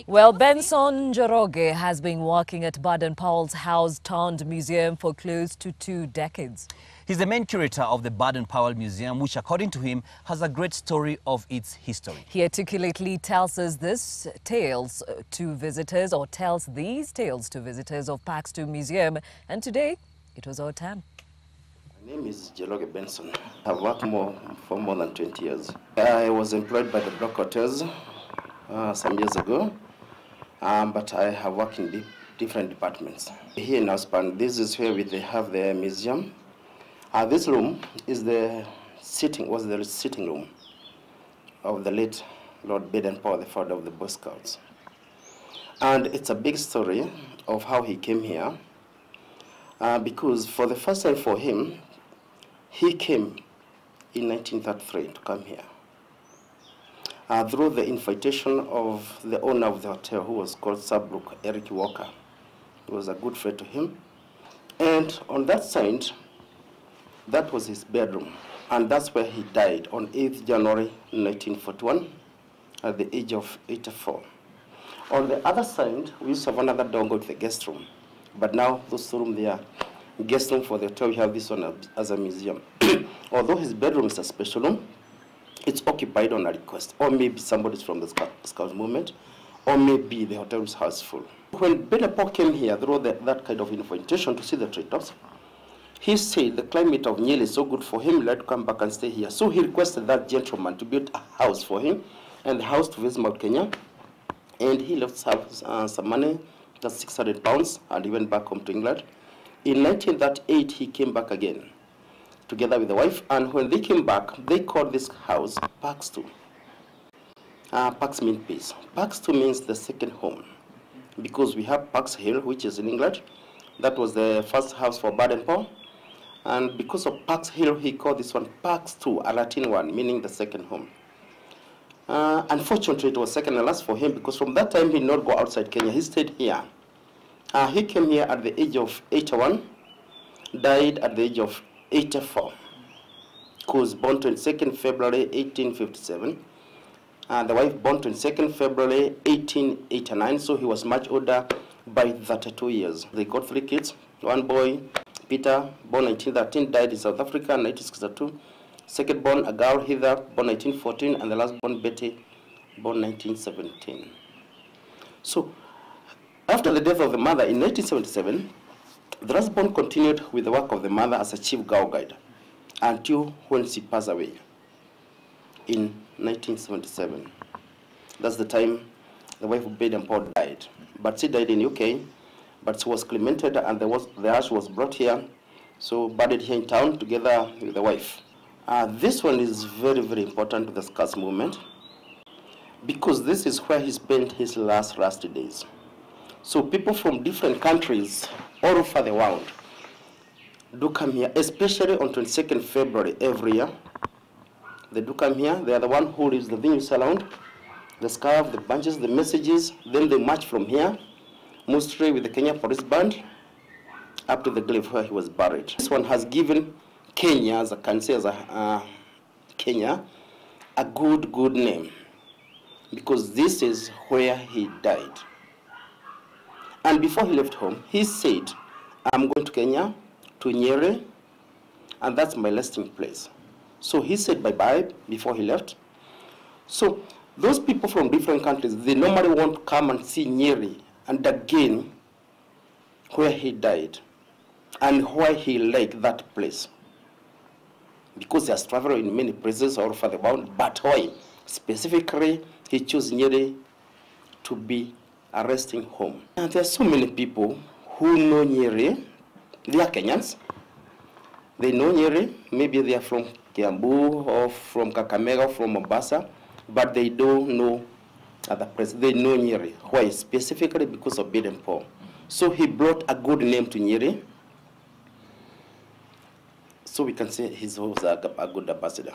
Well, Benson Njoroge has been working at Baden Powell's house-turned-museum for close to 2 decades. He's the main curator of the Baden Powell Museum, which, according to him, has a great story of its history. He articulately tells us these tales to visitors of Paxtu Museum, and today it was our turn. My name is Njoroge Benson. I've worked for more than 20 years. I was employed by the block hotels some years ago, but I have worked in different departments. Here in Auspan, this is where we have the museum. This room is the sitting room of the late Lord Baden Powell, the founder of the Boy Scouts. And it's a big story of how he came here, because for the first time for him, he came in 1933 to come here. Through the invitation of the owner of the hotel, who was called Sabruk Eric Walker. He was a good friend to him. And on that side, that was his bedroom. And that's where he died on 8th January 1941 at the age of 84. On the other side, we used to have another door going to the guest room. But now those two rooms, they are guest room for the hotel. We have this one as a museum. Although his bedroom is a special room, it's occupied on a request, or maybe somebody's from the Scout movement, or maybe the hotel's house full. When Baden Powell came here, through that kind of invitation to see the treetops, he said the climate of Nyeri is so good for him, he'd like to come back and stay here. So he requested that gentleman to build a house for him, and the house to visit Mount Kenya. And he left some money, that's 600 pounds, and he went back home to England. In 1938, he came back again, together with the wife, and when they came back, they called this house Paxtu. Pax means peace. Paxtu means the second home, because we have Pax Hill, which is in England. That was the first house for Baden Powell, and because of Pax Hill, he called this one Paxtu, a Latin one, meaning the second home. Unfortunately, it was second and last for him, because from that time, he did not go outside Kenya. He stayed here. He came here at the age of 81, died at the age of 84. He was born 22nd February 1857. The wife born 22nd February 1889, so he was much older by 32 years. They got 3 kids. One boy, Peter, born 1913, died in South Africa in 1962. Second born, a girl, Heather, born 1914, and the last born, Betty, born 1917. So, after the death of the mother in 1977, the last born continued with the work of the mother as a chief girl guide until when she passed away in 1977. That's the time the wife of Baden Powell died. But she died in UK, but she was cremated, and the ash was brought here, so buried here in town together with the wife. This one is very, very important to the Scouts movement, because this is where he spent his last rusty days. So people from different countries all over the world do come here, especially on 22nd February every year. They do come here. They are the one who leaves the venues around, the scarf, the bunches, the messages. Then they march from here, mostly with the Kenya Police Band, up to the grave where he was buried. This one has given Kenya, as I can say, Kenya, a good name, because this is where he died. And before he left home, he said, I'm going to Kenya, to Nyeri, and that's my resting place. So he said bye-bye before he left. So those people from different countries, they normally want to come and see Nyeri, and again, where he died, and why he liked that place. Because he has traveled in many places all over the world, but why? Specifically, he chose Nyeri to be a resting home. And there are so many people who know Nyeri. They are Kenyans. They know Nyeri. Maybe they are from Kiambu or from Kakamega or from Mombasa, but they don't know other places. They know Nyeri. Why? Specifically because of Baden Powell. So he brought a good name to Nyeri. So we can say he was a good ambassador.